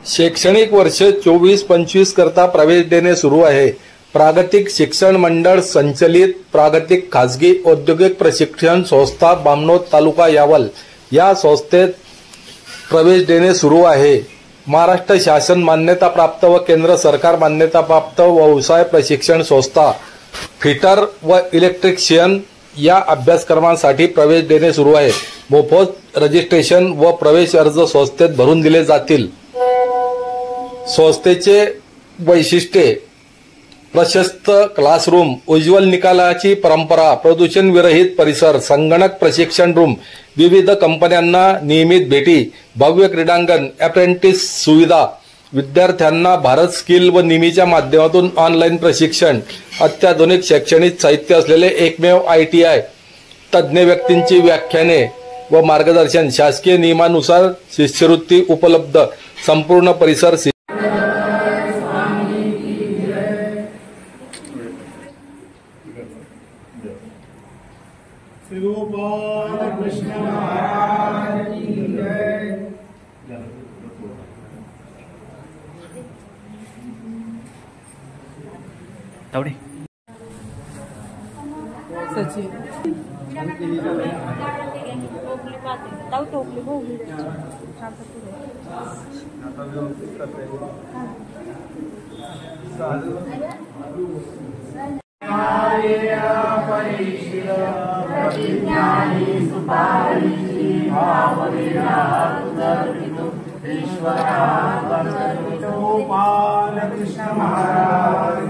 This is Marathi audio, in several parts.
शैक्षणिक वर्ष 24-25 करता प्रवेश देणे सुरू आहे। प्रागतिक शिक्षण मंडळ संचलित प्रागतिक खासगी औद्योगिक प्रशिक्षण संस्था बामनोद तालुका यावल या संस्थेत प्रवेश देणे सुरू आहे। महाराष्ट्र शासन मान्यता प्राप्त व केंद्र सरकार मान्यता प्राप्त व्यवसाय प्रशिक्षण संस्था फिटर व इलेक्ट्रिशियन या अभ्यासक्रमांसाठी प्रवेश देणे सुरू आहे। मोफत रजिस्ट्रेशन व प्रवेश अर्ज संस्थेत भरून दिले जातील। संस्थेचे वैशिष्ट्ये: प्रशस्त क्लासरूम, उज्ज्वल निकालाची परंपरा, प्रदूषण विरहित परिसर, संगणक प्रशिक्षण रूम, विविध कंपन्यांना नियमित भेटी, भव्य क्रीडांगण, अप्रेंटिस सुविधा, विद्यार्थ्यांना भारत स्किल व निमीच्या माध्यमातून ऑनलाईन प्रशिक्षण, अत्याधुनिक शैक्षणिक साहित्य असलेले एकमेव ITI, तज्ज्ञ व्यक्तींची व्याख्याने व मार्गदर्शन, शासकीय नियमानुसार शिष्यवृत्ती उपलब्ध, संपूर्ण परिसर तावडे सचिन ताऊ टोपली हो कृष्ण महाराज।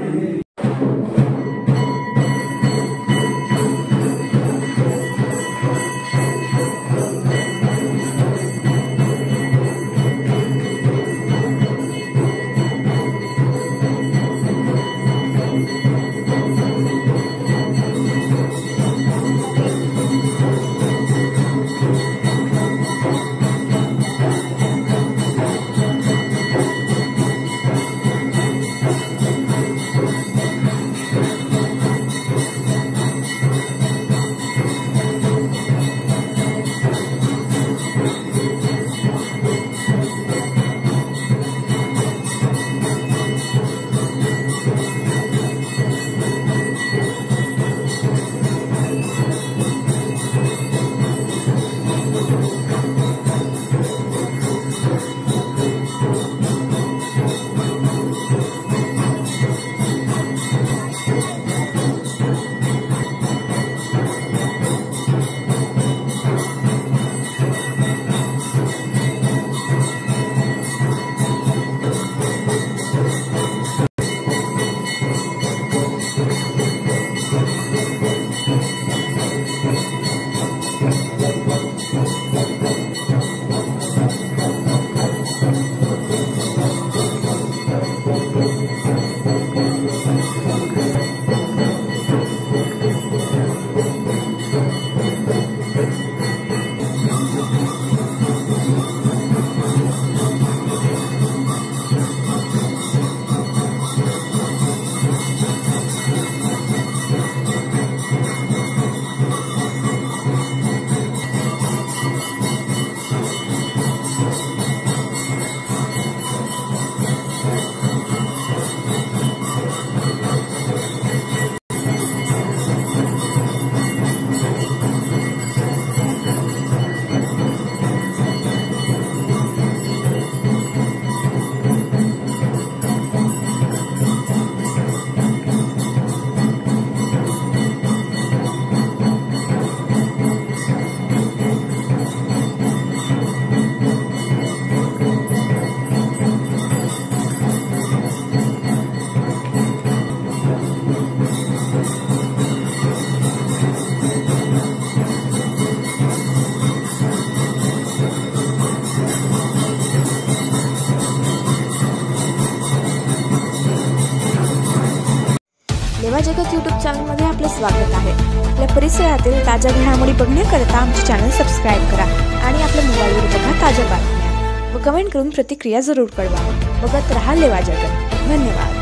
लेवा जगत यूट्यूब चॅनलमध्ये आपले स्वागत आहे। आपल्या परिसरातील ताज्या घडामोडी बघण्याकरता आमचे चॅनल सबस्क्राइब करा आणि आपल्या मोबाईलवर बघा ताज्या बातम्या व कमेंट करून प्रतिक्रिया जरूर कळवा। बघत रहा लेवा जगत। धन्यवाद।